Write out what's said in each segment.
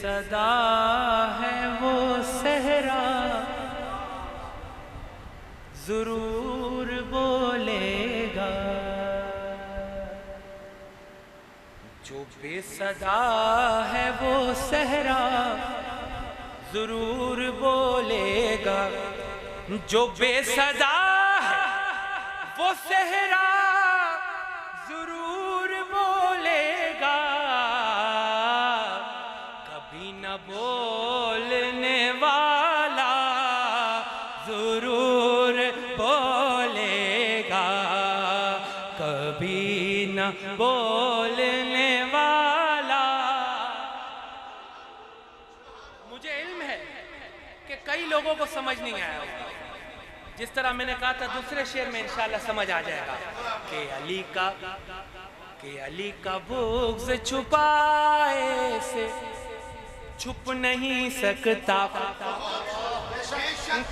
صدا ہے وہ صحرا ضرور بولے گا، جو بے صدا ہے وہ صحرا ضرور بولے گا، جو بے صدا ہے وہ صحرا ضرور بولے گا، کبھی نہ بولنے والا ضرور بولے گا، کبھی نہ بولنے والا۔ مجھے علم ہے کہ کئی لوگوں کو سمجھ نہیں آیا ہوگا، جس طرح میں نے کہا تھا دوسرے شعر میں انشاءاللہ سمجھ آ جائے گا کہ علی کا بغض چھپائے سے چھپ نہیں سکتا،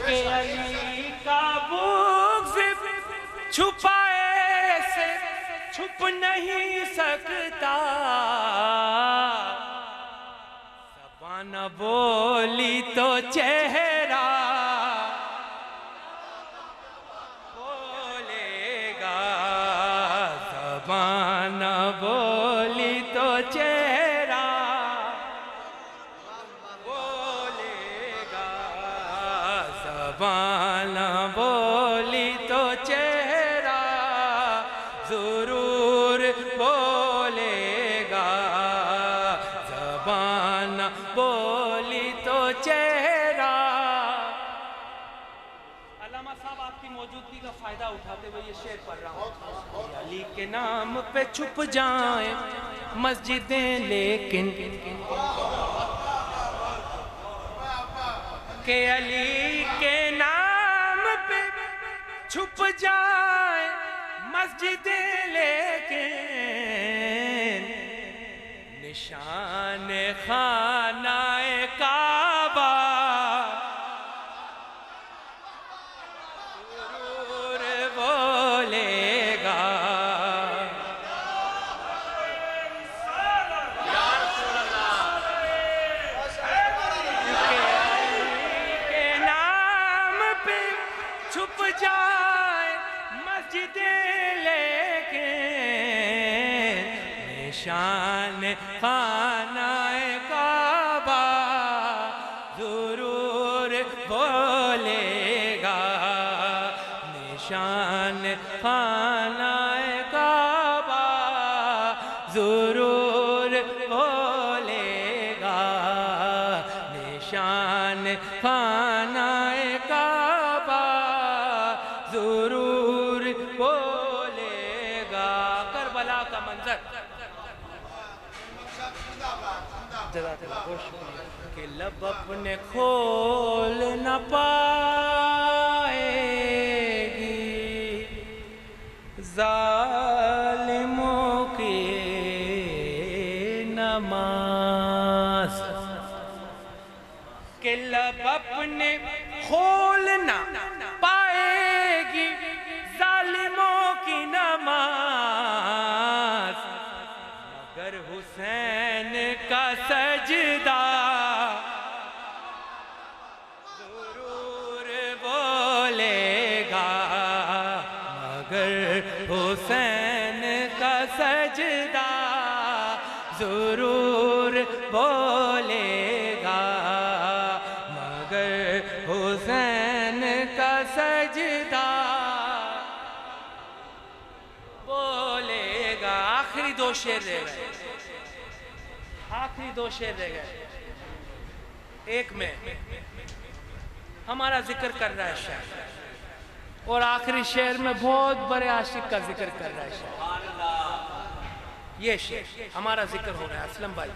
کہ علی کا بغض چھپائے سے چھپ نہیں سکتا، زبان نہ بولی تو چہرہ بولے گا، زبان نہ بولی تو چہرہ بولے گا، زبان نہ بولی تو چہرہ ضرور بولے گا، زبان نہ بولی تو چہرہ۔ علامہ صاحب آپ کی موجودگی کا فائدہ اٹھاتے ہوئے یہ شعر پڑھ رہا ہوں، علی کے نام پہ چھپ جائیں مسجدیں لیکن، کہ علی کے نام پہ چھپ جائیں مسجدیں لیکن، نشان خانہ کعبہ ضرور بولے گا، چھپ جائے مسجدیں لیکن، نشان خانہ کعبہ ضرور بولے گا، نشان خانہ کعبہ ضرور بولے گا، نشان خانہ کعبہ ضرور بولے گا۔ کربلا کا منظر کہ لب اپنے کھول نہ پائے گی ظالموں کی نماز، کہ لب اپنے کھول نہ پائے گی ظالموں کی نماز، مگر حسین کا سجدہ ضرور بولے گا، مگر حسین کا سجدہ ضرور بولے گا، مگر حسین کا سجدہ بولے گا۔ آخری دو شعر رہ گئے، آخری دو شعر رہ گئے، ایک میں ہمارا ذکر کر رہا ہے شاعر، اور آخری شعر میں بہت بڑے عاشق کا ذکر کر رہا ہے شاعر۔ یہ شعر ہمارا ذکر ہو رہا ہے اسلم بھائی،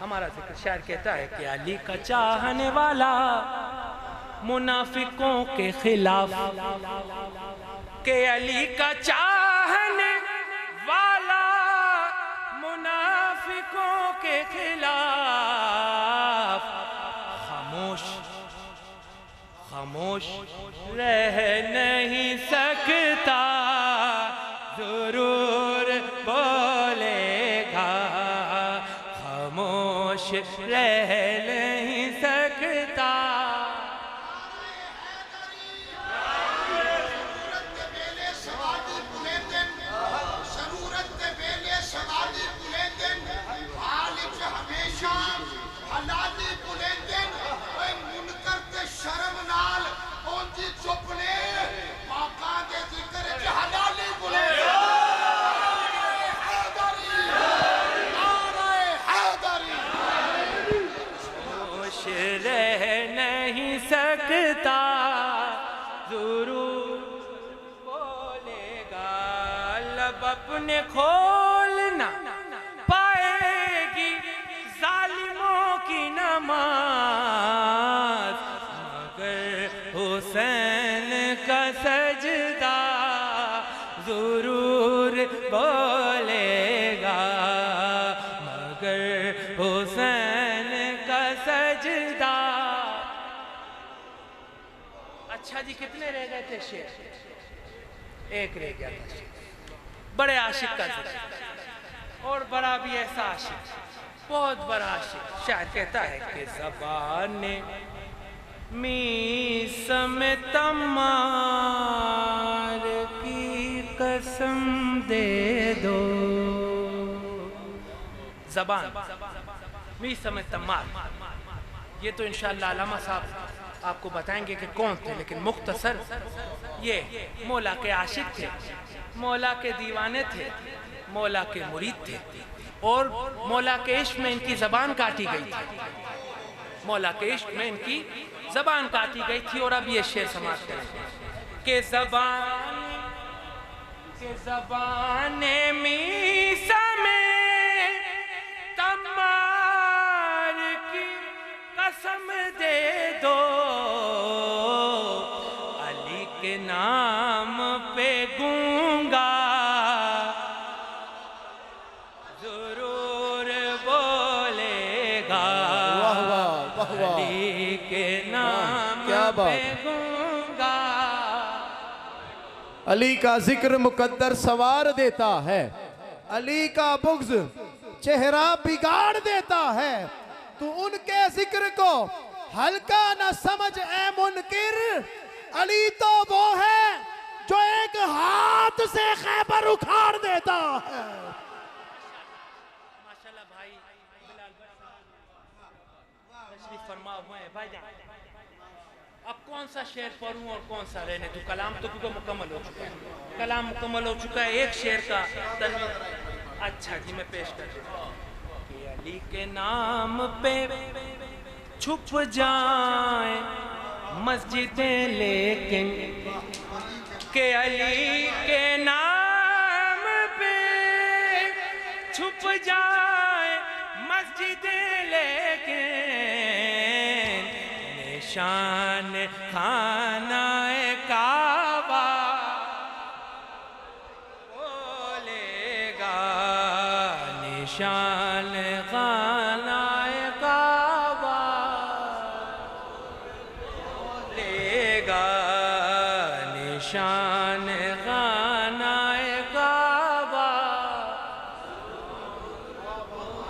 ہمارا ذکر۔ شاعر کہتا ہے کہ علی کا چاہنے والا منافقوں کے خلاف، کہ علی کا چاہنے والا منافقوں کے خلاف خاموش رہ نہیں سکتا، ضرور بولے گا، خاموش ہوش رہ نہیں سکتا. سکتا ضرور بولے گا لب اپنے کھولنا پائے گی ظالموں کی نماز مگر حسین کا سجدہ ضرور بولے گا مگر حسین کا سجدہ. اچھا جی کتنے رہ گئے تھے شعر؟ ایک رہ گیا تھا شعر. بڑے عاشق کا ذکر اور بڑا بھی ایسا عاشق بہت بڑا عاشق. شاعر کہتا ہے کہ زبان میسم تمار کی قسم دے دو. زبان میسم تمار یہ تو انشاءاللہ علامہ صاحب آپ کو بتائیں گے کہ کون تھے، لیکن مختصر یہ مولا کے عاشق تھے، مولا کے دیوانے تھے، مولا کے مرید تھے اور مولا کے عشق میں ان کی زبان کاٹی گئی تھی. مولا کے عشق میں ان کی زبان کاٹی گئی تھی. اور اب یہ شعر سماعت کریں کہ زبان میسم تمار کی قسم دے دو علی کے نام پہ گونگا ضرور بولے گا. علی کے نام پہ گونگا. علی کا ذکر مقدر سوار دیتا ہے، علی کا بغض چہرہ بگاڑ دیتا ہے. تو ان کے ذکر کو ہلکا نہ سمجھ اے منکر، علی تو وہ ہے جو ایک ہاتھ سے خیبر اکھاڑ دیتا ہے. ماشاءاللہ بھائی بلال تشریف فرما ہوئے ہیں. بھائی جان اب کون سا شعر پڑھوں اور کون سا رہنے تو؟ کلام تو کیونکہ مکمل ہو چکا ہے، کلام مکمل ہو چکا ہے. ایک شعر کا تنویر اچھا جی میں پیش کر دیتا ہوں کہ علی کے نام پہ چھپ جائیں مسجدیں لیکن، کہ علی کے نام پہ چھپ جائیں مسجدیں لیکن نشان خانہ کعبہ بولے گا. نشان خانہ کعبہ بولے گا. نشان